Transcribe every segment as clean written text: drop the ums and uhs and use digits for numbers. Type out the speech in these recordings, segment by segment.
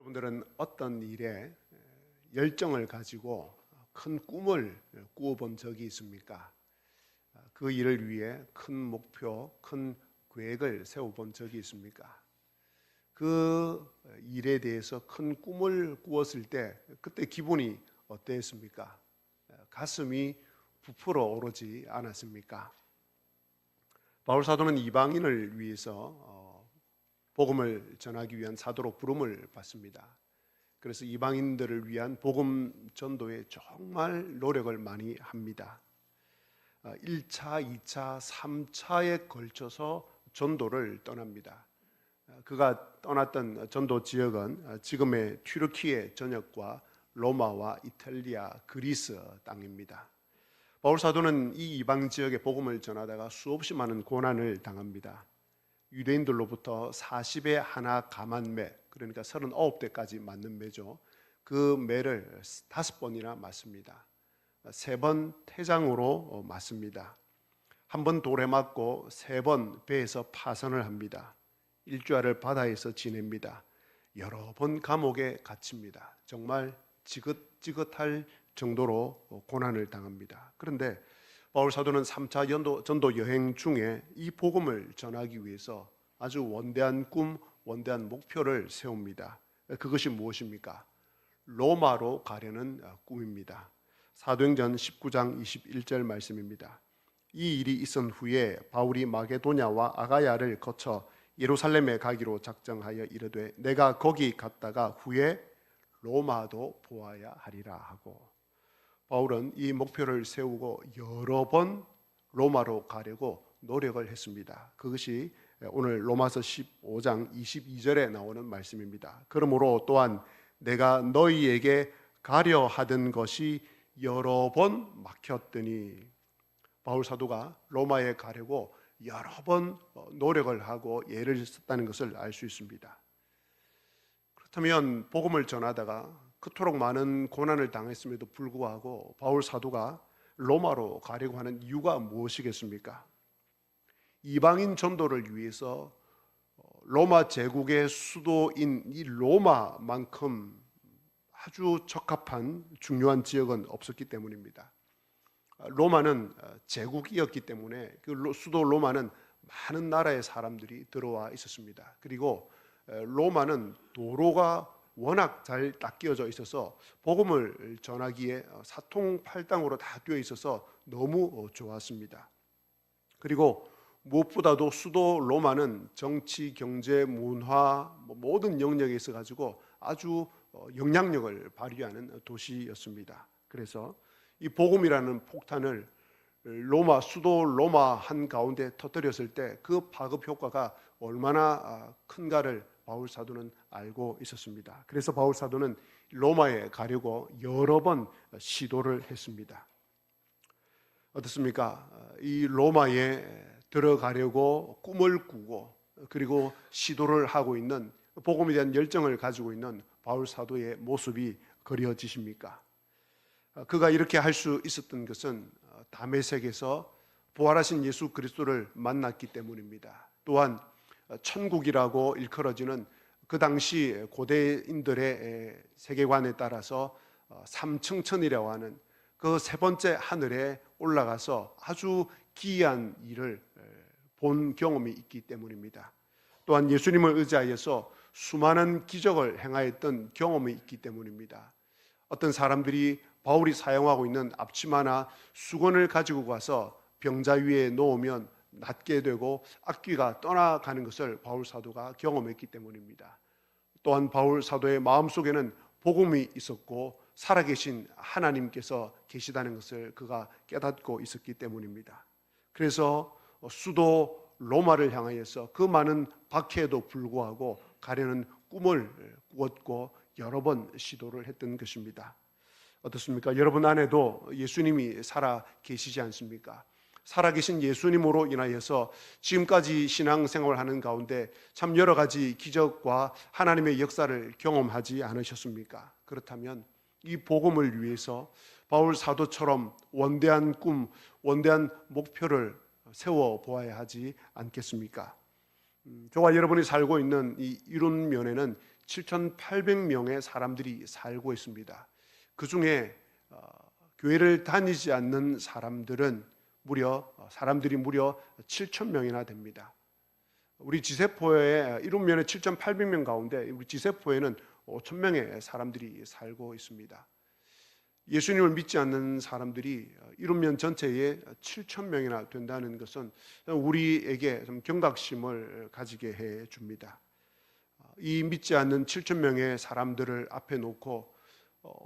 여러분들은 어떤 일에 열정을 가지고 큰 꿈을 꾸어본 적이 있습니까? 그 일을 위해 큰 목표, 큰 계획을 세워본 적이 있습니까? 그 일에 대해서 큰 꿈을 꾸었을 때 그때 기분이 어땠습니까? 가슴이 부풀어 오르지 않았습니까? 바울 사도는 이방인을 위해서 복음을 전하기 위한 사도로 부름을 받습니다. 그래서 이방인들을 위한 복음 전도에 정말 노력을 많이 합니다. 1차, 2차, 3차에 걸쳐서 전도를 떠납니다. 그가 떠났던 전도 지역은 지금의 튀르키예 전역과 로마와 이탈리아, 그리스 땅입니다. 바울 사도는 이 이방 지역에 복음을 전하다가 수없이 많은 고난을 당합니다. 유대인들로부터 40에 하나 감한매, 그러니까 39대까지 맞는 매죠. 그 매를 5번이나 맞습니다. 3번 태장으로 맞습니다. 한 번 돌에 맞고 3번 배에서 파선을 합니다. 일주일을 바다에서 지냅니다. 여러 번 감옥에 갇힙니다. 정말 지긋지긋할 정도로 고난을 당합니다. 그런데 바울 사도는 3차 전도 여행 중에 이 복음을 전하기 위해서 아주 원대한 꿈, 원대한 목표를 세웁니다. 그것이 무엇입니까? 로마로 가려는 꿈입니다. 사도행전 19장 21절 말씀입니다. 이 일이 있은 후에 바울이 마게도냐와 아가야를 거쳐 예루살렘에 가기로 작정하여 이르되 내가 거기 갔다가 후에 로마도 보아야 하리라 하고, 바울은 이 목표를 세우고 여러 번 로마로 가려고 노력을 했습니다. 그것이 오늘 로마서 15장 22절에 나오는 말씀입니다. 그러므로 또한 내가 너희에게 가려 하던 것이 여러 번 막혔더니, 바울 사도가 로마에 가려고 여러 번 노력을 하고 애를 썼다는 것을 알 수 있습니다. 그렇다면 복음을 전하다가 그토록 많은 고난을 당했음에도 불구하고 바울 사도가 로마로 가려고 하는 이유가 무엇이겠습니까? 이방인 전도를 위해서 로마 제국의 수도인 이 로마만큼 아주 적합한 중요한 지역은 없었기 때문입니다. 로마는 제국이었기 때문에 그 수도 로마는 많은 나라의 사람들이 들어와 있었습니다. 그리고 로마는 도로가 워낙 잘 닦여져 있어서 복음을 전하기에 사통팔당으로 다 되어 있어서 너무 좋았습니다. 그리고 무엇보다도 수도 로마는 정치, 경제, 문화 모든 영역에 있어 가지고 아주 영향력을 발휘하는 도시였습니다. 그래서 이 복음이라는 폭탄을 수도 로마 한 가운데 터뜨렸을 때 그 파급 효과가 얼마나 큰가를 바울 사도는 알고 있었습니다. 그래서 바울 사도는 로마에 가려고 여러 번 시도를 했습니다. 어떻습니까? 이 로마에 들어가려고 꿈을 꾸고 그리고 시도를 하고 있는, 복음에 대한 열정을 가지고 있는 바울 사도의 모습이 그려지십니까? 그가 이렇게 할 수 있었던 것은 다메섹에서 부활하신 예수 그리스도를 만났기 때문입니다. 또한 천국이라고 일컬어지는 그 당시 고대인들의 세계관에 따라서 삼층천이라고 하는 그 세 번째 하늘에 올라가서 아주 기이한 일을 본 경험이 있기 때문입니다. 또한 예수님을 의지하여서 수많은 기적을 행하였던 경험이 있기 때문입니다. 어떤 사람들이 바울이 사용하고 있는 앞치마나 수건을 가지고 가서 병자 위에 놓으면 낫게 되고 악귀가 떠나가는 것을 바울 사도가 경험했기 때문입니다. 또한 바울 사도의 마음속에는 복음이 있었고 살아계신 하나님께서 계시다는 것을 그가 깨닫고 있었기 때문입니다. 그래서 수도 로마를 향하여서 그 많은 박해에도 불구하고 가려는 꿈을 꾸었고 여러 번 시도를 했던 것입니다. 어떻습니까? 여러분 안에도 예수님이 살아 계시지 않습니까? 살아계신 예수님으로 인하여서 지금까지 신앙생활을 하는 가운데 참 여러 가지 기적과 하나님의 역사를 경험하지 않으셨습니까? 그렇다면 이 복음을 위해서 바울 사도처럼 원대한 꿈, 원대한 목표를 세워보아야 하지 않겠습니까? 저와 여러분이 살고 있는 이 이룬 면에는 7,800명의 사람들이 살고 있습니다. 그 중에 교회를 다니지 않는 사람들이 무려 7,000명이나 됩니다. 우리 지세포에 이룸면에 7,800명 가운데 우리 지세포에는 5,000명의 사람들이 살고 있습니다. 예수님을 믿지 않는 사람들이 이룸면 전체에 7,000명이나 된다는 것은 우리에게 좀 경각심을 가지게 해 줍니다. 이 믿지 않는 7,000명의 사람들을 앞에 놓고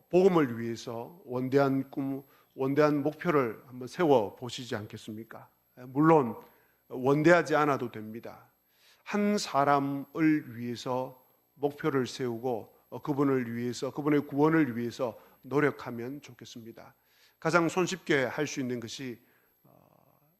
복음을 위해서 원대한 꿈, 원대한 목표를 한번 세워 보시지 않겠습니까? 물론 원대하지 않아도 됩니다. 한 사람을 위해서 목표를 세우고 그분을 위해서, 그분의 구원을 위해서 노력하면 좋겠습니다. 가장 손쉽게 할 수 있는 것이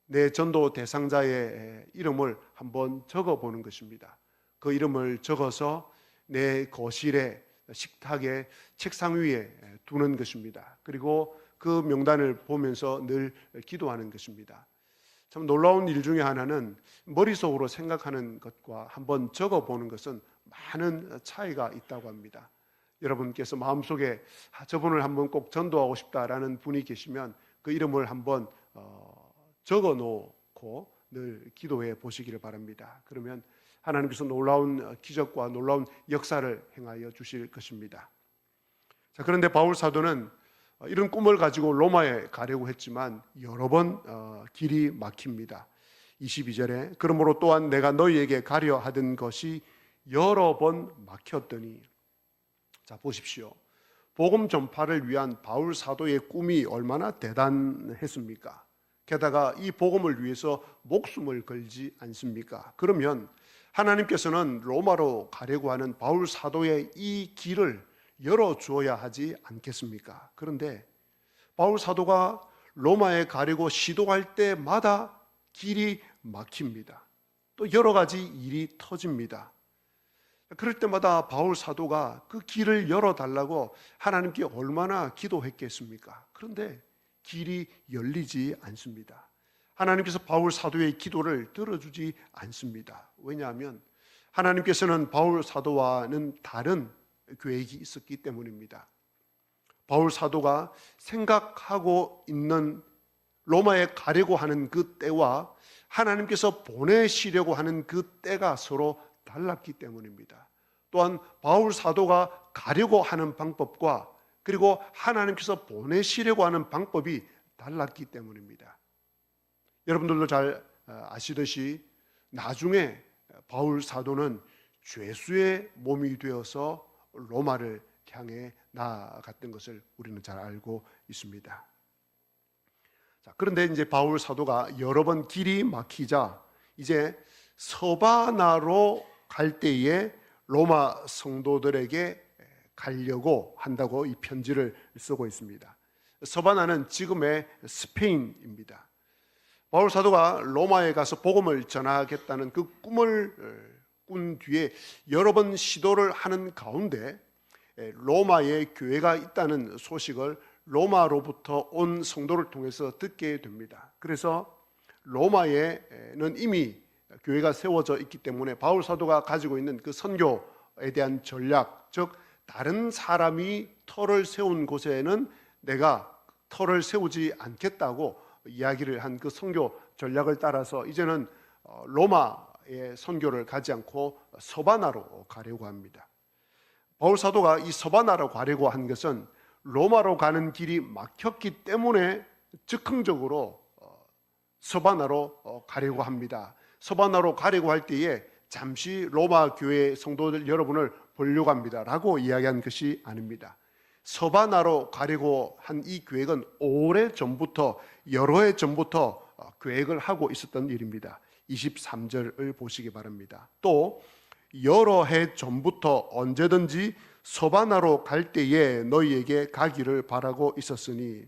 내 전도 대상자의 이름을 한번 적어보는 것입니다. 그 이름을 적어서 내 거실에, 식탁에, 책상 위에 두는 것입니다. 그리고 그 명단을 보면서 늘 기도하는 것입니다. 참 놀라운 일 중에 하나는 머릿속으로 생각하는 것과 한번 적어보는 것은 많은 차이가 있다고 합니다. 여러분께서 마음속에 저분을 한번 꼭 전도하고 싶다라는 분이 계시면 그 이름을 한번 적어 놓고 늘 기도해 보시기를 바랍니다. 그러면 하나님께서 놀라운 기적과 놀라운 역사를 행하여 주실 것입니다. 자, 그런데 바울 사도는 이런 꿈을 가지고 로마에 가려고 했지만 여러 번 길이 막힙니다. 22절에 그러므로 또한 내가 너희에게 가려 하던 것이 여러 번 막혔더니, 자 보십시오. 복음 전파를 위한 바울 사도의 꿈이 얼마나 대단했습니까? 게다가 이 복음을 위해서 목숨을 걸지 않습니까? 그러면 하나님께서는 로마로 가려고 하는 바울 사도의 이 길을 열어주어야 하지 않겠습니까? 그런데 바울 사도가 로마에 가려고 시도할 때마다 길이 막힙니다. 또 여러 가지 일이 터집니다. 그럴 때마다 바울 사도가 그 길을 열어달라고 하나님께 얼마나 기도했겠습니까? 그런데 길이 열리지 않습니다. 하나님께서 바울 사도의 기도를 들어주지 않습니다. 왜냐하면 하나님께서는 바울 사도와는 다른 계획이 있었기 때문입니다. 바울 사도가 생각하고 있는 로마에 가려고 하는 그 때와 하나님께서 보내시려고 하는 그 때가 서로 달랐기 때문입니다. 또한 바울 사도가 가려고 하는 방법과 그리고 하나님께서 보내시려고 하는 방법이 달랐기 때문입니다. 여러분들도 잘 아시듯이 나중에 바울 사도는 죄수의 몸이 되어서 로마를 향해 나아갔던 것을 우리는 잘 알고 있습니다. 자, 그런데 이제 바울 사도가 여러 번 길이 막히자 이제 서바나로 갈 때에 로마 성도들에게 가려고 한다고 이 편지를 쓰고 있습니다. 서바나는 지금의 스페인입니다. 바울 사도가 로마에 가서 복음을 전하겠다는 그 꿈을 꾼 뒤에 여러 번 시도를 하는 가운데 로마에 교회가 있다는 소식을 로마로부터 온 성도를 통해서 듣게 됩니다. 그래서 로마에는 이미 교회가 세워져 있기 때문에 바울 사도가 가지고 있는 그 선교에 대한 전략, 즉 다른 사람이 터를 세운 곳에는 내가 터를 세우지 않겠다고 이야기를 한 그 선교 전략을 따라서 이제는 로마의 선교를 가지 않고 서바나로 가려고 합니다. 바울 사도가 이 서바나로 가려고 한 것은 로마로 가는 길이 막혔기 때문에 즉흥적으로 서바나로 가려고 합니다. 서바나로 가려고 할 때에 잠시 로마 교회 성도들 여러분을 보려고 합니다 라고 이야기한 것이 아닙니다. 서바나로 가려고 한 이 계획은 오래전부터 여러 해 전부터 계획을 하고 있었던 일입니다. 23절을 보시기 바랍니다. 또 여러 해 전부터 언제든지 서바나로 갈 때에 너희에게 가기를 바라고 있었으니,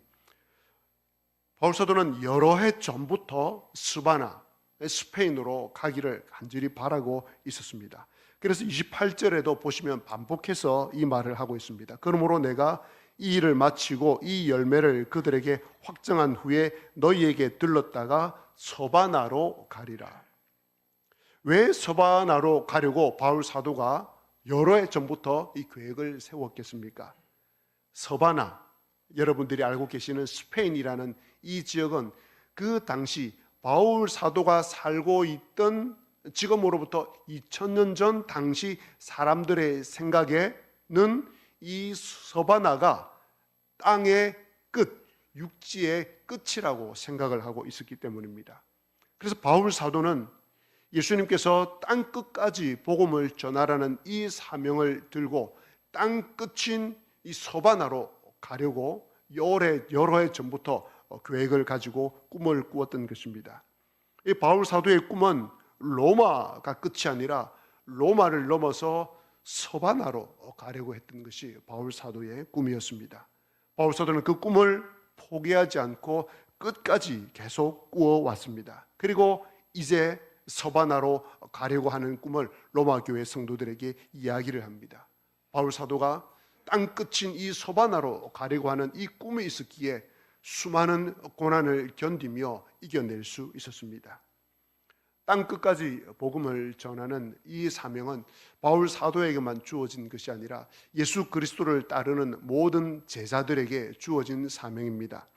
바울 사도는 여러 해 전부터 스바나, 스페인으로 가기를 간절히 바라고 있었습니다. 그래서 28절에도 보시면 반복해서 이 말을 하고 있습니다. 그러므로 내가 이 일을 마치고 이 열매를 그들에게 확정한 후에 너희에게 들렀다가 서바나로 가리라. 왜 서바나로 가려고 바울 사도가 여러 해 전부터 이 계획을 세웠겠습니까? 서바나, 여러분들이 알고 계시는 스페인이라는 이 지역은 그 당시 바울 사도가 살고 있던 지금으로부터 2000년 전 당시 사람들의 생각에는 이 서바나가 땅의 끝, 육지의 끝이라고 생각을 하고 있었기 때문입니다. 그래서 바울 사도는 예수님께서 땅 끝까지 복음을 전하라는 이 사명을 들고 땅 끝인 이 서바나로 가려고 여러 해 전부터 계획을 가지고 꿈을 꾸었던 것입니다. 이 바울 사도의 꿈은 로마가 끝이 아니라 로마를 넘어서 서바나로 가려고 했던 것이 바울 사도의 꿈이었습니다. 바울 사도는 그 꿈을 포기하지 않고 끝까지 계속 꾸어왔습니다. 그리고 이제 서바나로 가려고 하는 꿈을 로마 교회 성도들에게 이야기를 합니다. 바울 사도가 땅 끝인 이 서바나로 가려고 하는 이 꿈이 있었기에 수많은 고난을 견디며 이겨낼 수 있었습니다. 땅 끝까지 복음을 전하는 이 사명은 바울 사도에게만 주어진 것이 아니라 예수 그리스도를 따르는 모든 제자들에게 주어진 사명입니다.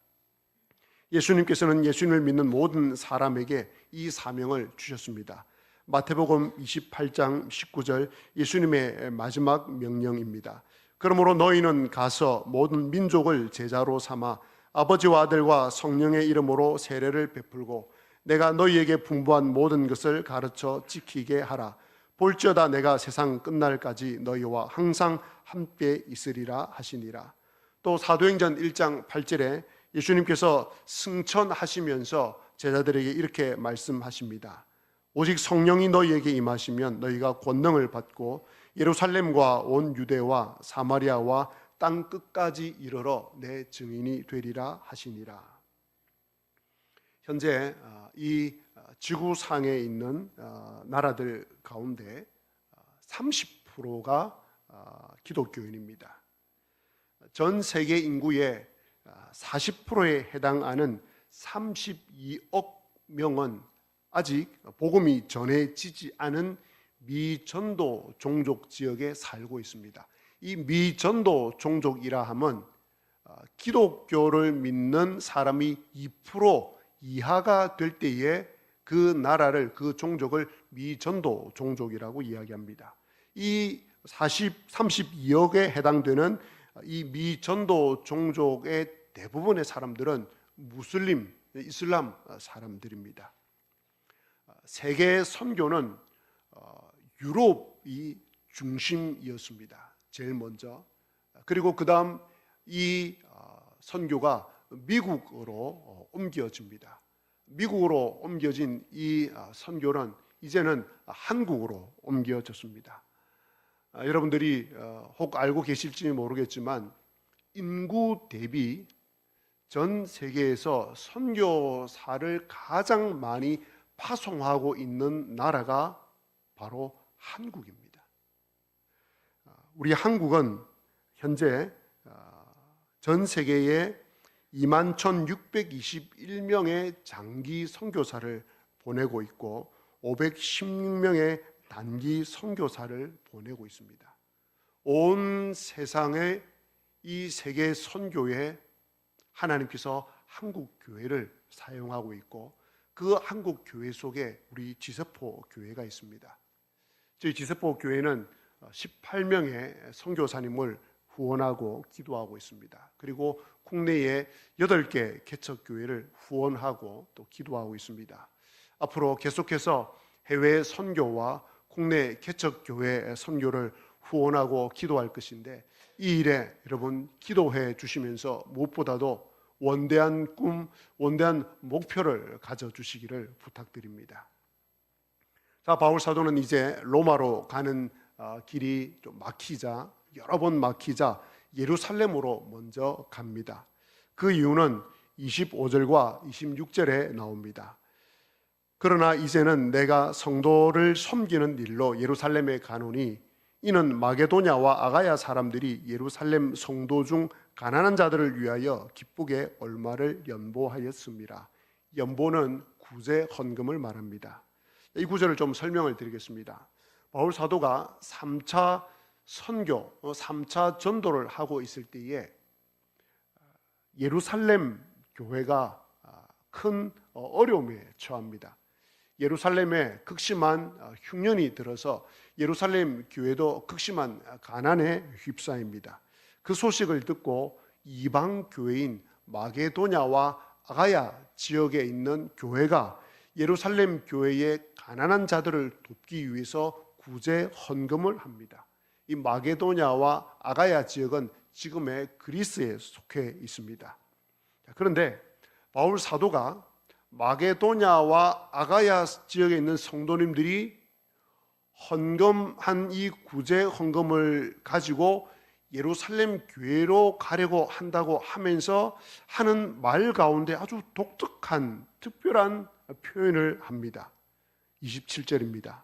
예수님께서는 예수님을 믿는 모든 사람에게 이 사명을 주셨습니다. 마태복음 28장 19절 예수님의 마지막 명령입니다. 그러므로 너희는 가서 모든 민족을 제자로 삼아 아버지와 아들과 성령의 이름으로 세례를 베풀고 내가 너희에게 분부한 모든 것을 가르쳐 지키게 하라. 볼지어다 내가 세상 끝날까지 너희와 항상 함께 있으리라 하시니라. 또 사도행전 1장 8절에 예수님께서 승천하시면서 제자들에게 이렇게 말씀하십니다. 오직 성령이 너희에게 임하시면 너희가 권능을 받고 예루살렘과 온 유대와 사마리아와 땅 끝까지 이르러 내 증인이 되리라 하시니라. 현재 이 지구상에 있는 나라들 가운데 30%가 기독교인입니다. 전 세계 인구의 40%에 해당하는 32억 명은 아직 복음이 전해지지 않은 미전도 종족 지역에 살고 있습니다. 이 미전도 종족이라 함은 기독교를 믿는 사람이 2% 이하가 될 때에 그 나라를, 그 종족을 미전도 종족이라고 이야기합니다. 이 32억에 해당되는 이 미전도 종족의 대부분의 사람들은 무슬림, 이슬람 사람들입니다. 세계 선교는 유럽이 중심이었습니다. 제일 먼저. 그리고 그 다음 이 선교가 미국으로 옮겨집니다. 미국으로 옮겨진 이 선교는 이제는 한국으로 옮겨졌습니다. 여러분들이 혹 알고 계실지 모르겠지만 인구 대비 전 세계에서 선교사를 가장 많이 파송하고 있는 나라가 바로 한국입니다. 우리 한국은 현재 전 세계에 21,621명의 장기 선교사를 보내고 있고 516명의 단기 선교사를 보내고 있습니다. 온 세상의 이 세계 선교에 하나님께서 한국 교회를 사용하고 있고 그 한국 교회 속에 우리 지세포 교회가 있습니다. 저희 지세포 교회는 18명의 선교사님을 후원하고 기도하고 있습니다. 그리고 국내에 8개 개척교회를 후원하고 또 기도하고 있습니다. 앞으로 계속해서 해외 선교와 국내 개척교회 선교를 후원하고 기도할 것인데 이 일에 여러분 기도해 주시면서 무엇보다도 원대한 꿈, 원대한 목표를 가져주시기를 부탁드립니다. 자, 바울 사도는 이제 로마로 가는 길이 좀 막히자, 여러 번 막히자 예루살렘으로 먼저 갑니다. 그 이유는 25절과 26절에 나옵니다. 그러나 이제는 내가 성도를 섬기는 일로 예루살렘에 가노니 이는 마게도냐와 아가야 사람들이 예루살렘 성도 중 가난한 자들을 위하여 기쁘게 얼마를 연보하였습니다. 연보는 구제 헌금을 말합니다. 이 구절을 좀 설명을 드리겠습니다. 바울 사도가 3차 선교 3차 전도를 하고 있을 때에 예루살렘 교회가 큰 어려움에 처합니다. 예루살렘에 극심한 흉년이 들어서 예루살렘 교회도 극심한 가난에 휩싸입니다. 그 소식을 듣고 이방 교회인 마게도냐와 아가야 지역에 있는 교회가 예루살렘 교회의 가난한 자들을 돕기 위해서 구제 헌금을 합니다. 이 마게도냐와 아가야 지역은 지금의 그리스에 속해 있습니다. 그런데 바울 사도가 마게도냐와 아가야 지역에 있는 성도님들이 헌금한 이 구제 헌금을 가지고 예루살렘 교회로 가려고 한다고 하면서 하는 말 가운데 아주 독특한 특별한 표현을 합니다. 27절입니다.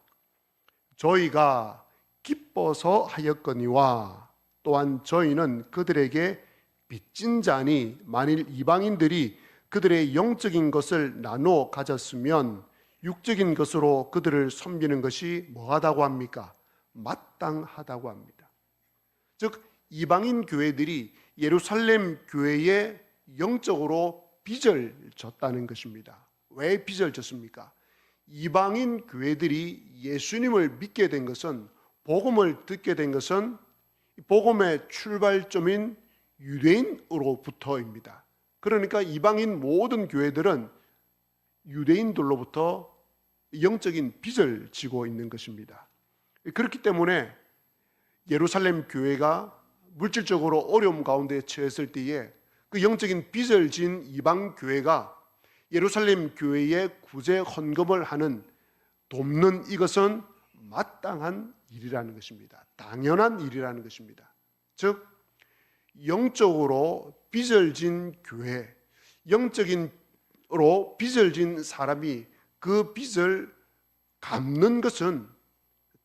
저희가 기뻐서 하였거니와 또한 저희는 그들에게 빚진 자니 만일 이방인들이 그들의 영적인 것을 나누어 가졌으면 육적인 것으로 그들을 섬기는 것이 뭐하다고 합니까? 마땅하다고 합니다. 즉 이방인 교회들이 예루살렘 교회에 영적으로 빚을 졌다는 것입니다. 왜 빚을 졌습니까? 이방인 교회들이 예수님을 믿게 된 것은, 복음을 듣게 된 것은 복음의 출발점인 유대인으로부터입니다. 그러니까 이방인 모든 교회들은 유대인들로부터 영적인 빚을 지고 있는 것입니다. 그렇기 때문에 예루살렘 교회가 물질적으로 어려움 가운데 처했을 때에 그 영적인 빚을 진 이방 교회가 예루살렘 교회에 구제 헌금을 하는, 돕는 이것은 마땅한 일이라는 것입니다. 당연한 일이라는 것입니다. 즉 영적으로 빚을 진 교회, 영적인으로 빚을 진 사람이 그 빚을 갚는 것은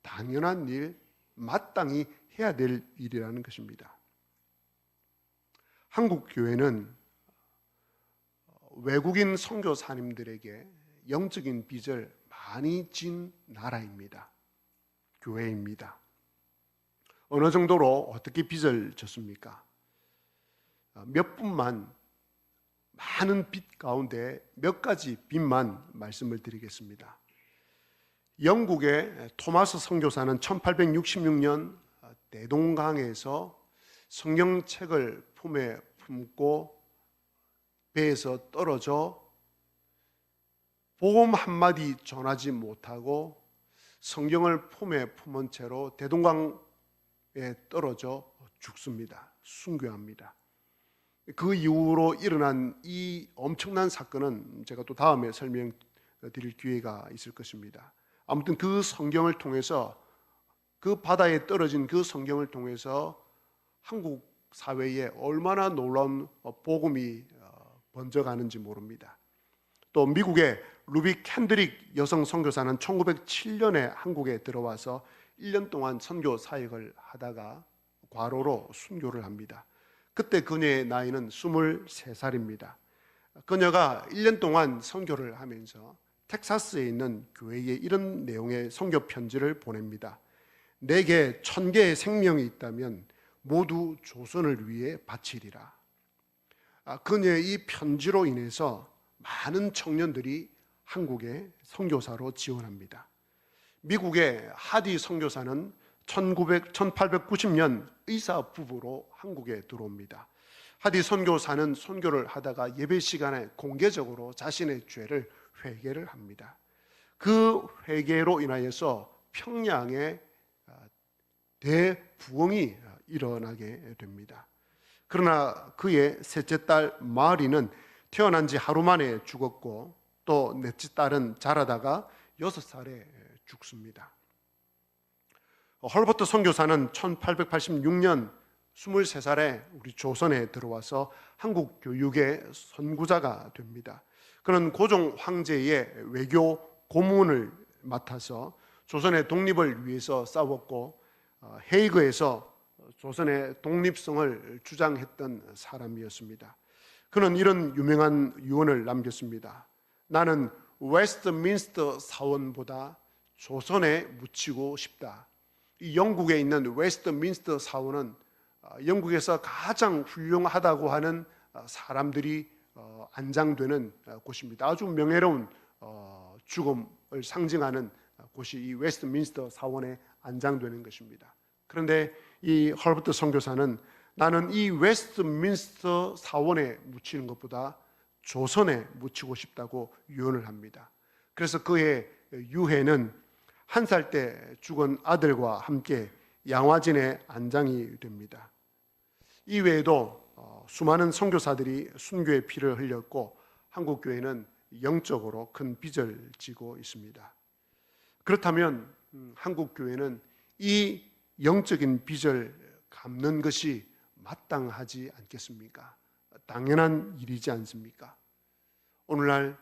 당연한 일, 마땅히 해야 될 일이라는 것입니다. 한국 교회는 외국인 선교사님들에게 영적인 빚을 많이 진 나라입니다. 교회입니다. 어느 정도로 어떻게 빚을 졌습니까? 몇 분만, 많은 빚 가운데 몇 가지 빚만 말씀을 드리겠습니다. 영국의 토마스 선교사는 1866년 대동강에서 성경책을 품에 품고 배에서 떨어져 복음 한마디 전하지 못하고 성경을 품에 품은 채로 대동강에 떨어져 죽습니다. 순교합니다. 그 이후로 일어난 이 엄청난 사건은 제가 또 다음에 설명드릴 기회가 있을 것입니다. 아무튼 그 성경을 통해서, 그 바다에 떨어진 그 성경을 통해서 한국 사회에 얼마나 놀라운 복음이 번져가는지 모릅니다. 또 미국의 루비 캔드릭 여성 선교사는 1907년에 한국에 들어와서 1년 동안 선교 사역을 하다가 과로로 순교를 합니다. 그때 그녀의 나이는 23살입니다. 그녀가 1년 동안 선교를 하면서 텍사스에 있는 교회에 이런 내용의 선교 편지를 보냅니다. 내게 1000개의 생명이 있다면 모두 조선을 위해 바치리라. 그녀의 이 편지로 인해서 많은 청년들이 한국에 선교사로 지원합니다. 미국의 하디 선교사는 1890년 의사 부부로 한국에 들어옵니다. 하디 선교사는 선교를 하다가 예배 시간에 공개적으로 자신의 죄를 회개를 합니다. 그 회개로 인하여서 평양에 대부흥이 일어나게 됩니다. 그러나 그의 셋째 딸 마리는 태어난 지 하루 만에 죽었고 또 넷째 딸은 자라다가 6살에 죽습니다. 헐버트 선교사는 1886년 23살에 우리 조선에 들어와서 한국 교육의 선구자가 됩니다. 그는 고종 황제의 외교 고문을 맡아서 조선의 독립을 위해서 싸웠고 헤이그에서 조선의 독립성을 주장했던 사람이었습니다. 그는 이런 유명한 유언을 남겼습니다. 나는 웨스트민스터 사원보다 조선에 묻히고 싶다. 이 영국에 있는 웨스트민스터 사원은 영국에서 가장 훌륭하다고 하는 사람들이 안장되는 곳입니다. 아주 명예로운 죽음을 상징하는 곳이 이 웨스트민스터 사원에 안장되는 것입니다. 그런데 이 헐버트 선교사는 나는 이 웨스트민스터 사원에 묻히는 것보다 조선에 묻히고 싶다고 유언을 합니다. 그래서 그의 유해는 1살 때 죽은 아들과 함께 양화진에 안장이 됩니다. 이 외에도 수많은 선교사들이 순교의 피를 흘렸고 한국 교회는 영적으로 큰 빚을 지고 있습니다. 그렇다면 한국 교회는 이 영적인 빚을 갚는 것이 마땅하지 않겠습니까? 당연한 일이지 않습니까? 오늘날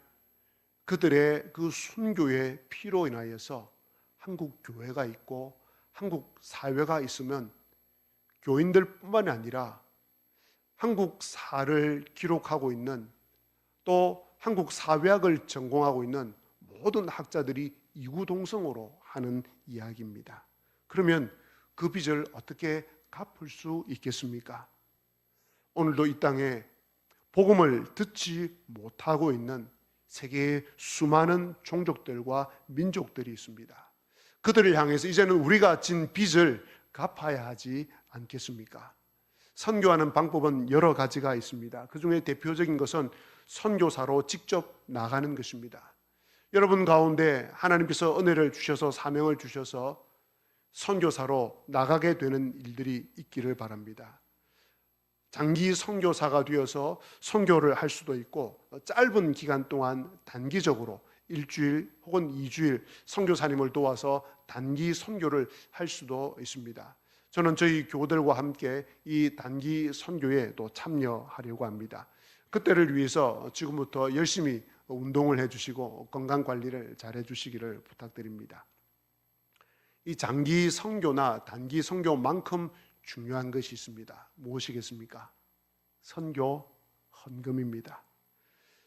그들의 그 순교의 피로 인하여서 한국 교회가 있고 한국 사회가 있으면 교인들뿐만이 아니라 한국사를 기록하고 있는 또 한국 사회학을 전공하고 있는 모든 학자들이 이구동성으로 하는 이야기입니다. 그러면 그 빚을 어떻게 갚을 수 있겠습니까? 오늘도 이 땅에 복음을 듣지 못하고 있는 세계의 수많은 종족들과 민족들이 있습니다. 그들을 향해서 이제는 우리가 진 빚을 갚아야 하지 않겠습니까? 선교하는 방법은 여러 가지가 있습니다. 그 중에 대표적인 것은 선교사로 직접 나가는 것입니다. 여러분 가운데 하나님께서 은혜를 주셔서 사명을 주셔서 선교사로 나가게 되는 일들이 있기를 바랍니다. 장기 선교사가 되어서 선교를 할 수도 있고 짧은 기간 동안 단기적으로 일주일 혹은 2주일 선교사님을 도와서 단기 선교를 할 수도 있습니다. 저는 저희 교우들과 함께 이 단기 선교에 또 참여하려고 합니다. 그때를 위해서 지금부터 열심히 운동을 해주시고 건강관리를 잘 해주시기를 부탁드립니다. 이 장기 선교나 단기 선교만큼 중요한 것이 있습니다. 무엇이겠습니까? 선교 헌금입니다.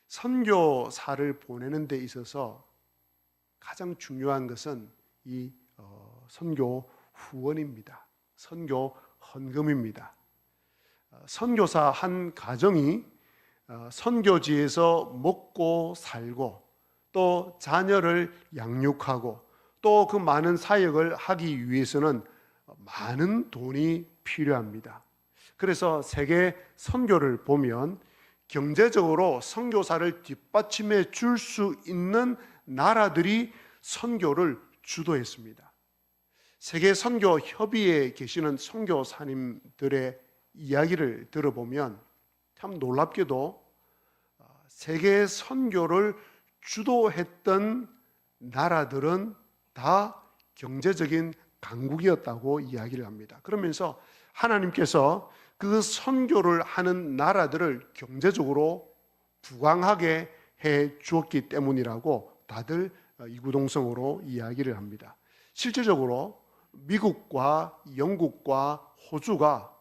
선교사를 보내는 데 있어서 가장 중요한 것은 이 선교 후원입니다. 선교 헌금입니다. 선교사 한 가정이 선교지에서 먹고 살고 또 자녀를 양육하고 또 그 많은 사역을 하기 위해서는 많은 돈이 필요합니다. 그래서 세계 선교를 보면 경제적으로 선교사를 뒷받침해 줄 수 있는 나라들이 선교를 주도했습니다. 세계 선교 협의회에 계시는 선교사님들의 이야기를 들어보면 참 놀랍게도 세계 선교를 주도했던 나라들은 다 경제적인 강국이었다고 이야기를 합니다. 그러면서 하나님께서 그 선교를 하는 나라들을 경제적으로 부강하게 해 주었기 때문이라고 다들 이구동성으로 이야기를 합니다. 실제적으로 미국과 영국과 호주가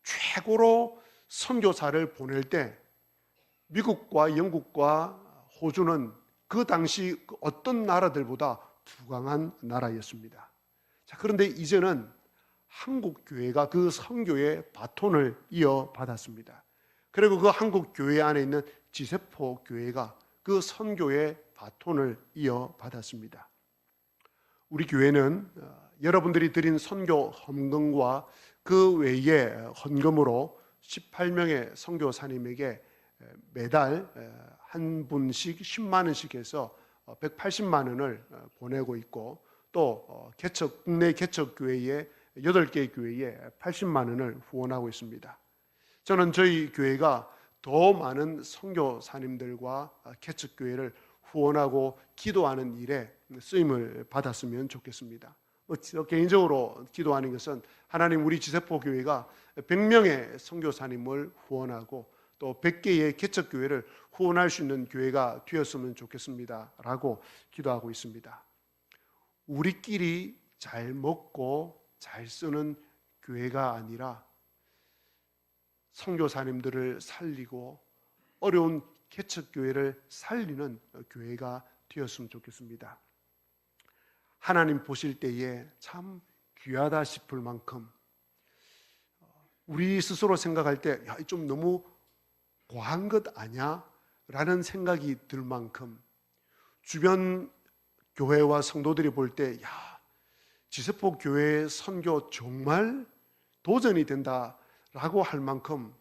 최고로 선교사를 보낼 때 미국과 영국과 호주는 그 당시 어떤 나라들보다 부강한 나라였습니다. 자, 그런데 이제는 한국 교회가 그 선교의 바톤을 이어받았습니다. 그리고 그 한국 교회 안에 있는 지세포 교회가 그 선교의 바톤을 이어받았습니다. 우리 교회는 여러분들이 드린 선교 헌금과 그 외에 헌금으로 18명의 선교사님에게 매달 한 분씩 10만 원씩 해서 180만 원을 보내고 있고 또 국내 개척교회에 8개 교회에 80만 원을 후원하고 있습니다. 저는 저희 교회가 더 많은 선교사님들과 개척교회를 후원하고 기도하는 일에 쓰임을 받았으면 좋겠습니다. 개인적으로 기도하는 것은 하나님 우리 지세포교회가 100명의 선교사님을 후원하고 또 100개의 개척교회를 후원할 수 있는 교회가 되었으면 좋겠습니다 라고 기도하고 있습니다. 우리끼리 잘 먹고 잘 쓰는 교회가 아니라 선교사님들을 살리고 어려운 개척교회를 살리는 교회가 되었으면 좋겠습니다. 하나님 보실 때에 참 귀하다 싶을 만큼 우리 스스로 생각할 때 좀 너무 과한 것 아니야? 라는 생각이 들 만큼 주변 교회와 성도들이 볼 때 지세포 교회의 선교 정말 도전이 된다라고 할 만큼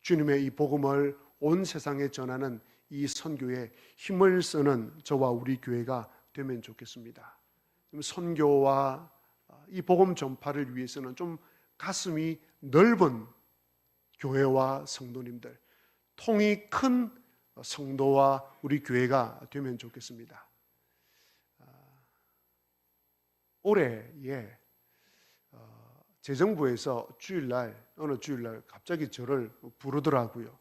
주님의 이 복음을 온 세상에 전하는 이 선교에 힘을 쓰는 저와 우리 교회가 되면 좋겠습니다. 선교와 이 복음 전파를 위해서는 좀 가슴이 넓은 교회와 성도님들, 통이 큰 성도와 우리 교회가 되면 좋겠습니다. 올해에 재정부에서 어느 주일날 갑자기 저를 부르더라고요.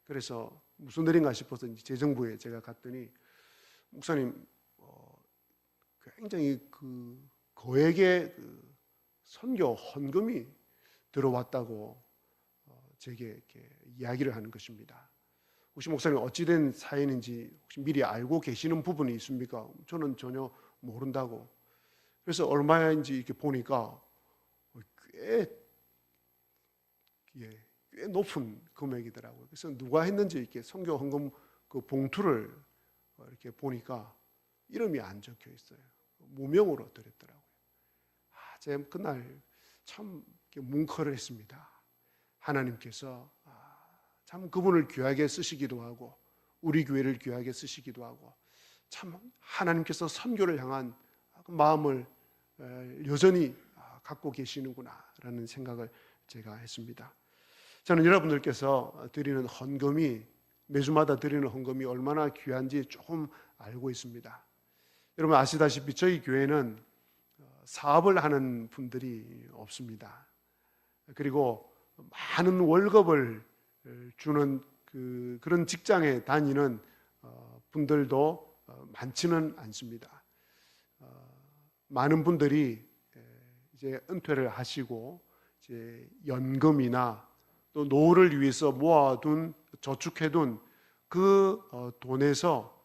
그래서 무슨 일인가 싶어서 재정부에 제가 갔더니 목사님 굉장히 거액의 선교 헌금이 들어왔다고 제게 이렇게 이야기를 하는 것입니다. 혹시 목사님 어찌된 사연인지 혹시 미리 알고 계시는 부분이 있습니까? 저는 전혀 모른다고. 그래서 얼마인지 이렇게 보니까 꽤 높은 금액이더라고요. 그래서 누가 했는지 이렇게 선교 헌금 그 봉투를 이렇게 보니까 이름이 안 적혀 있어요. 무명으로 드렸더라고요. 제가 그날 참 뭉클했습니다. 하나님께서 참 그분을 귀하게 쓰시기도 하고 우리 교회를 귀하게 쓰시기도 하고 참 하나님께서 선교를 향한 마음을 여전히 갖고 계시는구나라는 생각을 제가 했습니다. 저는 여러분들께서 드리는 헌금이 매주마다 드리는 헌금이 얼마나 귀한지 조금 알고 있습니다. 여러분 아시다시피 저희 교회는 사업을 하는 분들이 없습니다. 그리고 많은 월급을 주는 그런 직장에 다니는 분들도 많지는 않습니다. 많은 분들이 이제 은퇴를 하시고 이제 연금이나 또 노후를 위해서 모아둔 저축해둔 그 돈에서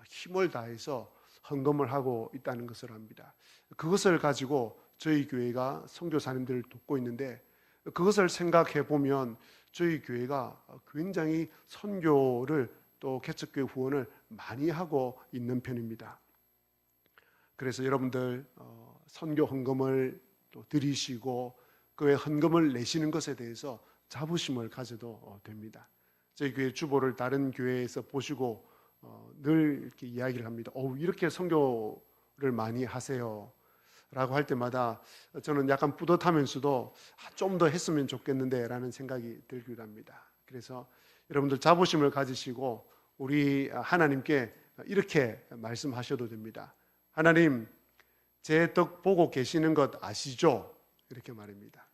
힘을 다해서 헌금을 하고 있다는 것을 압니다. 그것을 가지고 저희 교회가 선교사님들을 돕고 있는데 그것을 생각해 보면 저희 교회가 굉장히 선교를 또 개척교회 후원을 많이 하고 있는 편입니다. 그래서 여러분들 선교 헌금을 또 드리시고 그 헌금을 내시는 것에 대해서 자부심을 가져도 됩니다. 저희 교회 주보를 다른 교회에서 보시고 늘 이렇게 이야기를 합니다. 이렇게 선교를 많이 하세요 라고 할 때마다 저는 약간 뿌듯하면서도 좀 더 했으면 좋겠는데 라는 생각이 들기도 합니다. 그래서 여러분들 자부심을 가지시고 우리 하나님께 이렇게 말씀하셔도 됩니다. 하나님, 제 떡 보고 계시는 것 아시죠? 이렇게 말입니다.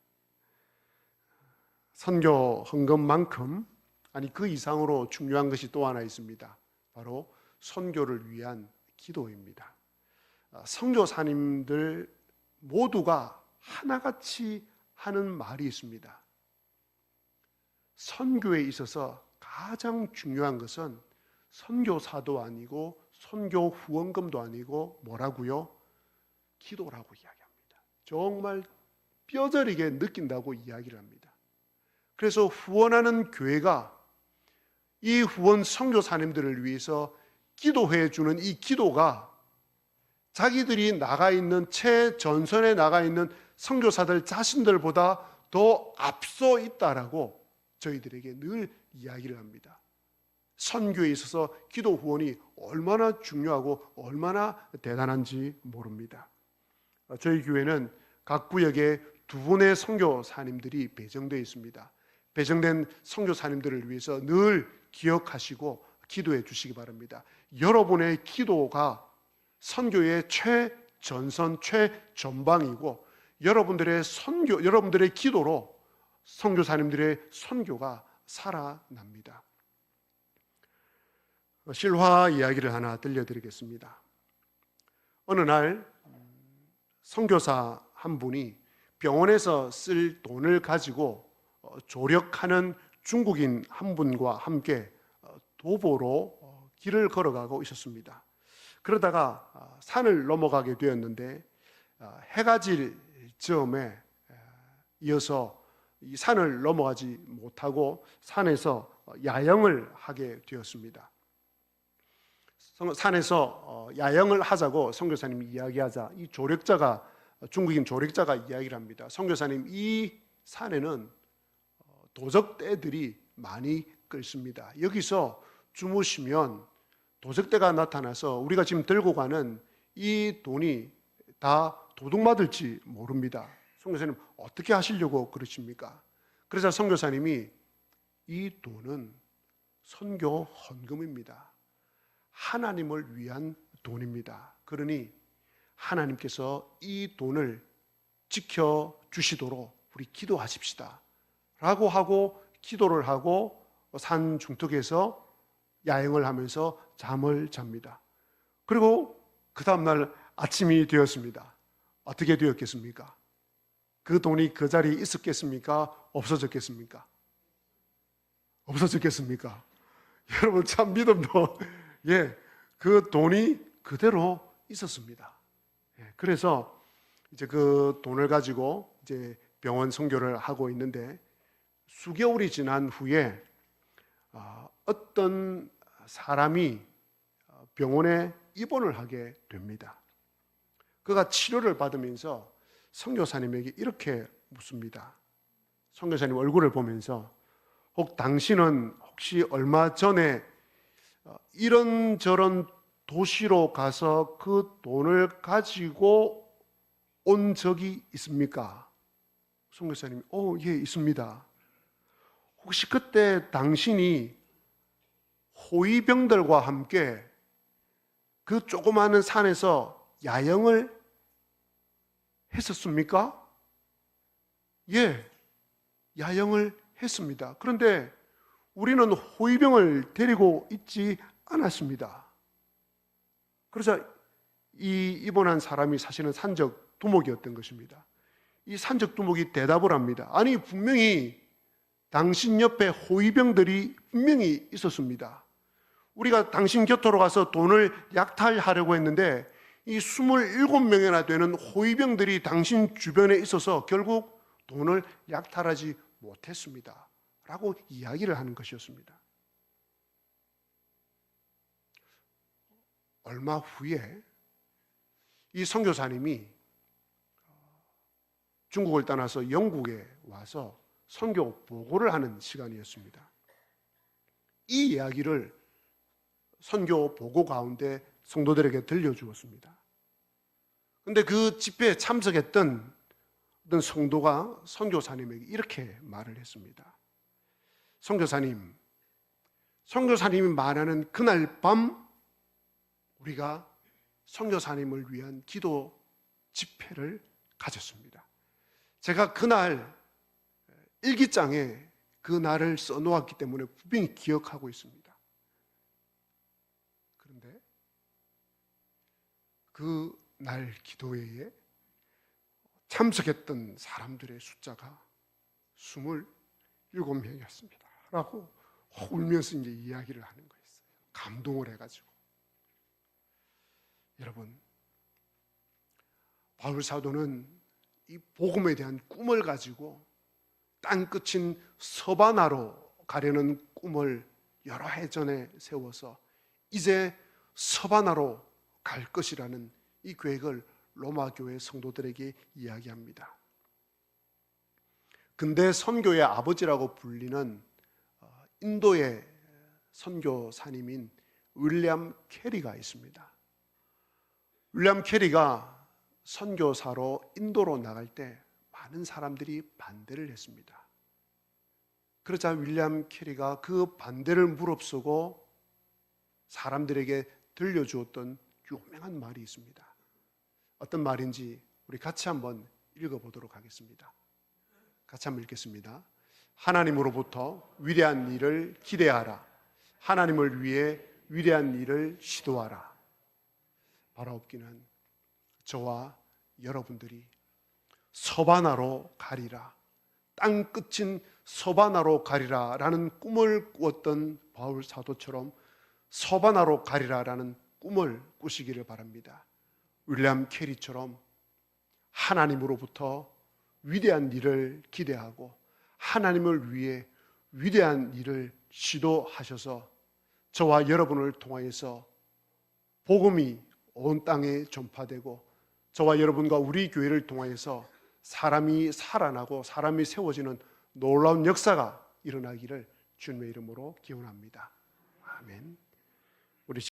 선교 헌금만큼 아니 그 이상으로 중요한 것이 또 하나 있습니다. 바로 선교를 위한 기도입니다. 선교사님들 모두가 하나같이 하는 말이 있습니다. 선교에 있어서 가장 중요한 것은 선교사도 아니고 선교 후원금도 아니고 뭐라고요? 기도라고 이야기합니다. 정말 뼈저리게 느낀다고 이야기를 합니다. 그래서 후원하는 교회가 이 후원 선교사님들을 위해서 기도해 주는 이 기도가 자기들이 나가 있는 최전선에 나가 있는 선교사들 자신들보다 더 앞서 있다라고 저희들에게 늘 이야기를 합니다. 선교에 있어서 기도 후원이 얼마나 중요하고 얼마나 대단한지 모릅니다. 저희 교회는 각 구역에 2분의 선교사님들이 배정되어 있습니다. 배정된 선교사님들을 위해서 늘 기억하시고 기도해 주시기 바랍니다. 여러분의 기도가 선교의 최전선, 최전방이고 여러분들의 기도로 선교사님들의 선교가 살아납니다. 실화 이야기를 하나 들려드리겠습니다. 어느 날 선교사 한 분이 병원에서 쓸 돈을 가지고 조력하는 중국인 한 분과 함께 도보로 길을 걸어가고 있었습니다. 그러다가 산을 넘어가게 되었는데 해가 질 즈음에 이어서 이 산을 넘어가지 못하고 산에서 야영을 하게 되었습니다. 산에서 야영을 하자고 선교사님이 이야기하자 이 조력자가, 중국인 조력자가 이야기를 합니다. 선교사님, 이 산에는 도적떼들이 많이 끓습니다. 여기서 주무시면 도적떼가 나타나서 우리가 지금 들고 가는 이 돈이 다 도둑맞을지 모릅니다. 선교사님, 어떻게 하시려고 그러십니까? 그래서 선교사님이 이 돈은 선교 헌금입니다. 하나님을 위한 돈입니다. 그러니 하나님께서 이 돈을 지켜주시도록 우리 기도하십시다 라고 하고 기도를 하고 산 중턱에서 야영을 하면서 잠을 잡니다. 그리고 그 다음날 아침이 되었습니다. 어떻게 되었겠습니까? 그 돈이 그 자리에 있었겠습니까? 없어졌겠습니까? 없어졌겠습니까? 여러분, 참 믿음도 그 돈이 그대로 있었습니다. 그래서 이제 그 돈을 가지고 이제 병원 선교를 하고 있는데 수개월이 지난 후에 어떤 사람이 병원에 입원을 하게 됩니다. 그가 치료를 받으면서 선교사님에게 이렇게 묻습니다. 선교사님 얼굴을 보면서 당신은 혹시 얼마 전에 이런저런 도시로 가서 그 돈을 가지고 온 적이 있습니까? 선교사님이 예, 있습니다. 혹시 그때 당신이 호위병들과 함께 그 조그마한 산에서 야영을 했었습니까? 예, 야영을 했습니다. 그런데 우리는 호위병을 데리고 있지 않았습니다. 그래서 이 입원한 사람이 사실은 산적 두목이었던 것입니다. 이 산적 두목이 대답을 합니다. 아니, 분명히 당신 옆에 호위병들이 분명히 있었습니다. 우리가 당신 곁으로 가서 돈을 약탈하려고 했는데 이 27명이나 되는 호위병들이 당신 주변에 있어서 결국 돈을 약탈하지 못했습니다 라고 이야기를 하는 것이었습니다. 얼마 후에 이 선교사님이 중국을 떠나서 영국에 와서 선교 보고를 하는 시간이었습니다. 이 이야기를 선교 보고 가운데 성도들에게 들려주었습니다. 그런데 그 집회에 참석했던 어떤 성도가 선교사님에게 이렇게 말을 했습니다. 선교사님이 말하는 그날 밤 우리가 선교사님을 위한 기도 집회를 가졌습니다. 제가 그날 일기장에 그 날을 써놓았기 때문에 분명히 기억하고 있습니다. 그런데 그 날 기도회에 참석했던 사람들의 숫자가 27명이었습니다 라고 울면서 이제 이야기를 하는 거였어요. 감동을 해가지고. 여러분, 바울 사도는 이 복음에 대한 꿈을 가지고 땅 끝인 서바나로 가려는 꿈을 여러 해 전에 세워서 이제 서바나로 갈 것이라는 이 계획을 로마 교회 성도들에게 이야기합니다. 근대 선교의 아버지라고 불리는 인도의 선교사님인 윌리엄 캐리가 있습니다. 윌리엄 캐리가 선교사로 인도로 나갈 때 많은 사람들이 반대를 했습니다. 그러자 윌리엄 캐리가 그 반대를 무릅쓰고 사람들에게 들려주었던 유명한 말이 있습니다. 어떤 말인지 우리 같이 한번 읽어보도록 하겠습니다. 같이 한번 읽겠습니다. 하나님으로부터 위대한 일을 기대하라. 하나님을 위해 위대한 일을 시도하라. 바라옵기는 저와 여러분들이 서바나로 가리라, 땅 끝인 서바나로 가리라 라는 꿈을 꾸었던 바울 사도처럼 서바나로 가리라 라는 꿈을 꾸시기를 바랍니다. 윌리엄 캐리처럼 하나님으로부터 위대한 일을 기대하고 하나님을 위해 위대한 일을 시도하셔서 저와 여러분을 통하여서 복음이 온 땅에 전파되고 저와 여러분과 우리 교회를 통하여서 사람이 살아나고 사람이 세워지는 놀라운 역사가 일어나기를 주님의 이름으로 기원합니다. 아멘.